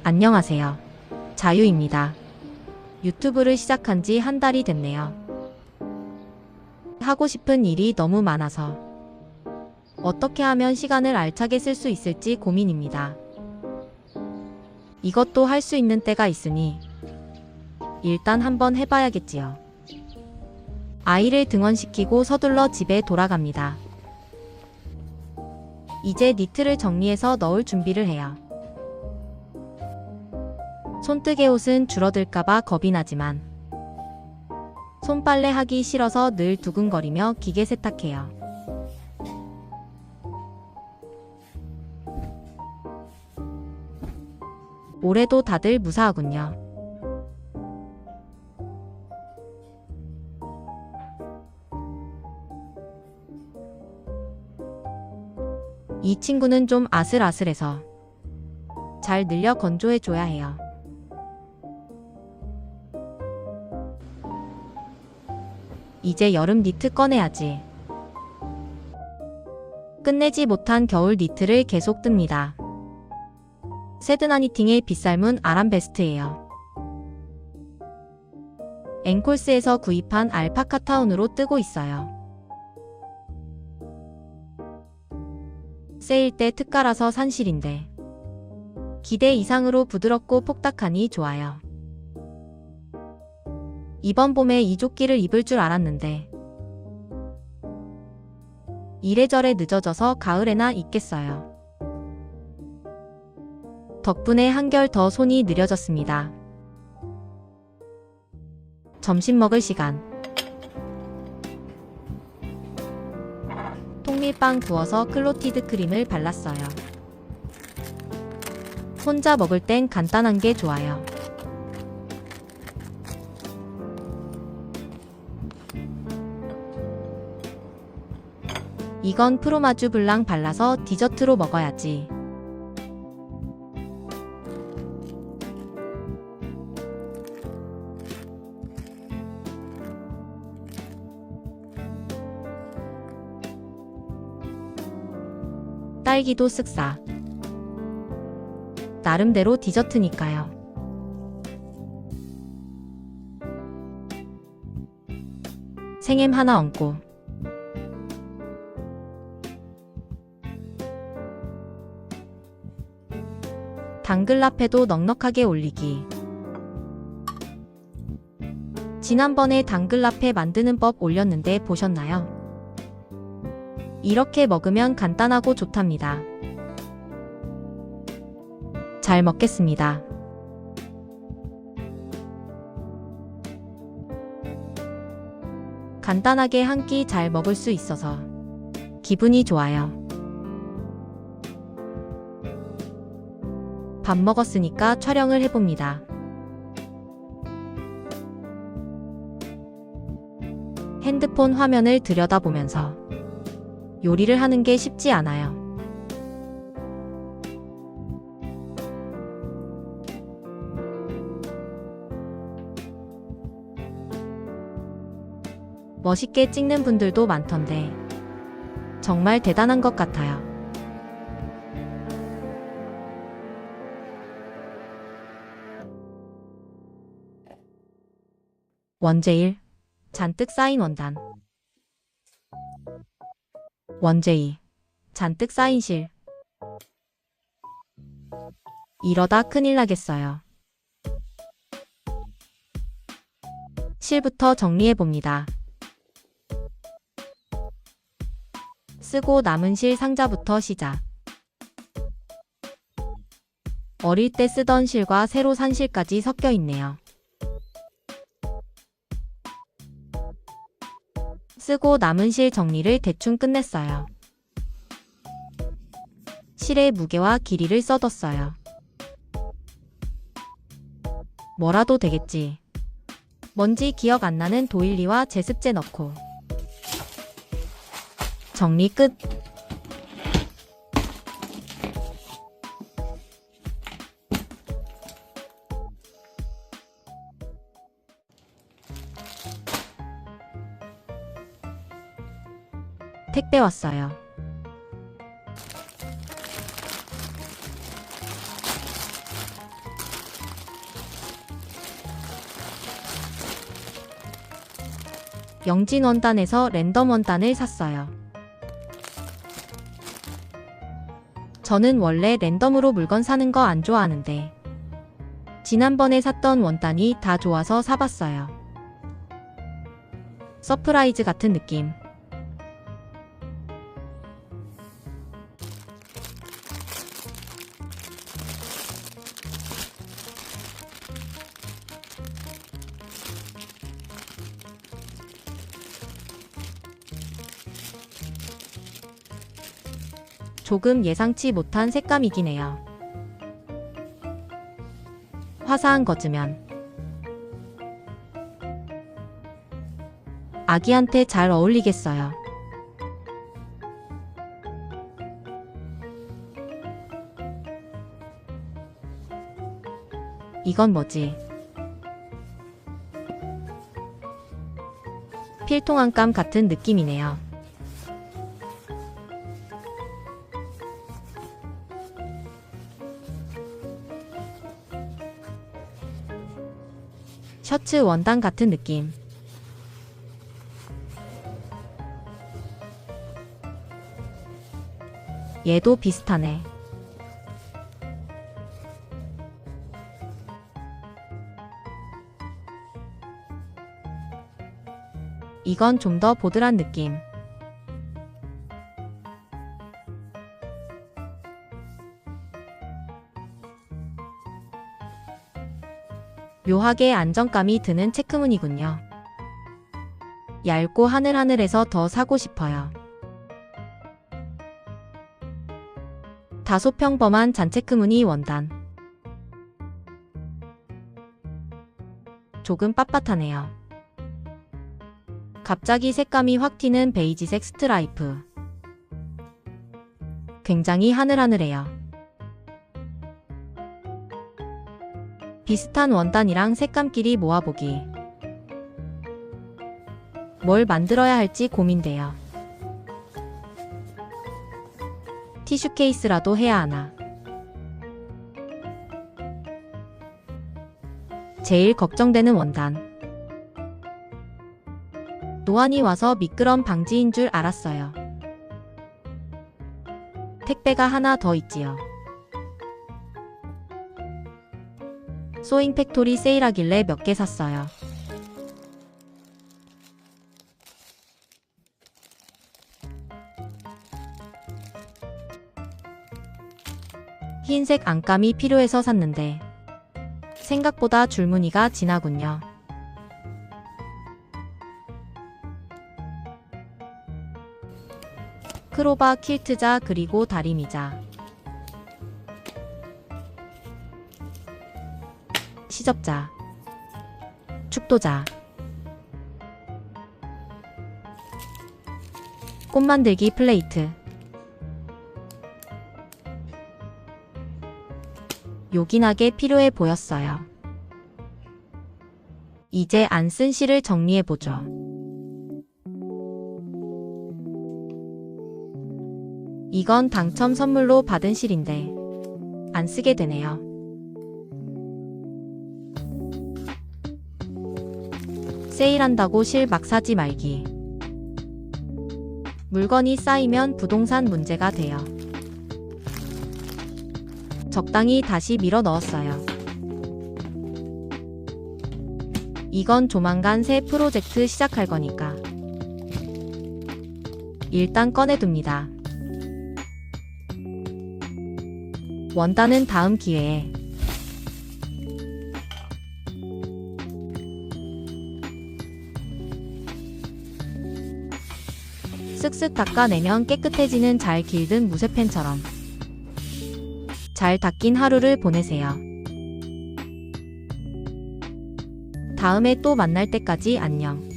안녕하세요. 자유입니다. 유튜브를 시작한 지 한 달이 됐네요. 하고 싶은 일이 너무 많아서 어떻게 하면 시간을 알차게 쓸 수 있을지 고민입니다. 이것도 할 수 있는 때가 있으니 일단 한번 해봐야겠지요. 아이를 등원시키고 서둘러 집에 돌아갑니다. 이제 니트를 정리해서 넣을 준비를 해요. 손뜨개 옷은 줄어들까봐 겁이 나지만 손빨래 하기 싫어서 늘 두근거리며 기계 세탁해요. 올해도 다들 무사하군요. 이 친구는 좀 아슬아슬해서 잘 늘려 건조해줘야 해요. 이제 여름 니트 꺼내야지. 끝내지 못한 겨울 니트를 계속 뜹니다. 세드나 니팅의 빗살문 아람 베스트예요. 앵콜스에서 구입한 알파카 타운으로 뜨고 있어요. 세일 때 특가라서 산 실인데 기대 이상으로 부드럽고 폭닥하니 좋아요. 이번 봄에 이 조끼를 입을 줄 알았는데 이래저래 늦어져서 가을에나 입겠어요. 덕분에 한결 더 손이 느려졌습니다. 점심 먹을 시간. 통밀빵 구워서 클로티드 크림을 발랐어요. 혼자 먹을 땐 간단한 게 좋아요. 이건 프로마주 블랑 발라서 디저트로 먹어야지. 딸기도 쓱싸. 나름대로 디저트니까요. 생햄 하나 얹고 당근 라페도 넉넉하게 올리기. 지난번에 당근 라페 만드는 법 올렸는데 보셨나요? 이렇게 먹으면 간단하고 좋답니다. 잘 먹겠습니다. 간단하게 한 끼 잘 먹을 수 있어서 기분이 좋아요. 밥 먹었으니까 촬영을 해봅니다. 핸드폰 화면을 들여다보면서 요리를 하는 게 쉽지 않아요. 멋있게 찍는 분들도 많던데 정말 대단한 것 같아요. 원제일, 잔뜩 쌓인 원단. 원제이, 잔뜩 쌓인 실. 이러다 큰일 나겠어요. 실부터 정리해봅니다. 쓰고 남은 실 상자부터 시작. 어릴 때 쓰던 실과 새로 산 실까지 섞여 있네요. 쓰고 남은 실 정리를 대충 끝냈어요. 실의 무게와 길이를 써뒀어요. 뭐라도 되겠지. 뭔지 기억 안 나는 도일리와 제습제 넣고 정리 끝. 택배 왔어요. 영진 원단에서 랜덤 원단을 샀어요. 저는 원래 랜덤으로 물건 사는 거 안 좋아하는데 지난번에 샀던 원단이 다 좋아서 사봤어요. 서프라이즈 같은 느낌. 조금 예상치 못한 색감이긴 해요. 화사한 거즈면 아기한테 잘 어울리겠어요. 이건 뭐지? 필통안감 같은 느낌이네요. 셔츠 원단 같은 느낌. 얘도 비슷하네. 이건 좀 더 보드란 느낌. 묘하게 안정감이 드는 체크무늬군요. 얇고 하늘하늘해서 더 사고 싶어요. 다소 평범한 잔체크무늬 원단. 조금 빳빳하네요. 갑자기 색감이 확 튀는 베이지색 스트라이프. 굉장히 하늘하늘해요. 비슷한 원단이랑 색감끼리 모아보기. 뭘 만들어야 할지 고민돼요. 티슈 케이스라도 해야 하나. 제일 걱정되는 원단. 노안이 와서 미끄럼 방지인 줄 알았어요. 택배가 하나 더 있지요. 소잉 팩토리 세일하길래 몇 개 샀어요. 흰색 안감이 필요해서 샀는데 생각보다 줄무늬가 진하군요. 크로바 퀼트자 그리고 다리미자. 시접자. 축도자. 꽃 만들기 플레이트. 요긴하게 필요해 보였어요. 이제 안 쓴 실을 정리해보죠. 이건 당첨 선물로 받은 실인데 안 쓰게 되네요. 세일한다고 실 막 사지 말기. 물건이 쌓이면 부동산 문제가 돼요. 적당히 다시 밀어 넣었어요. 이건 조만간 새 프로젝트 시작할 거니까 일단 꺼내둡니다. 원단은 다음 기회에. 쓱쓱 닦아내면 깨끗해지는 잘 길든 무쇠펜처럼. 잘 닦인 하루를 보내세요. 다음에 또 만날 때까지 안녕.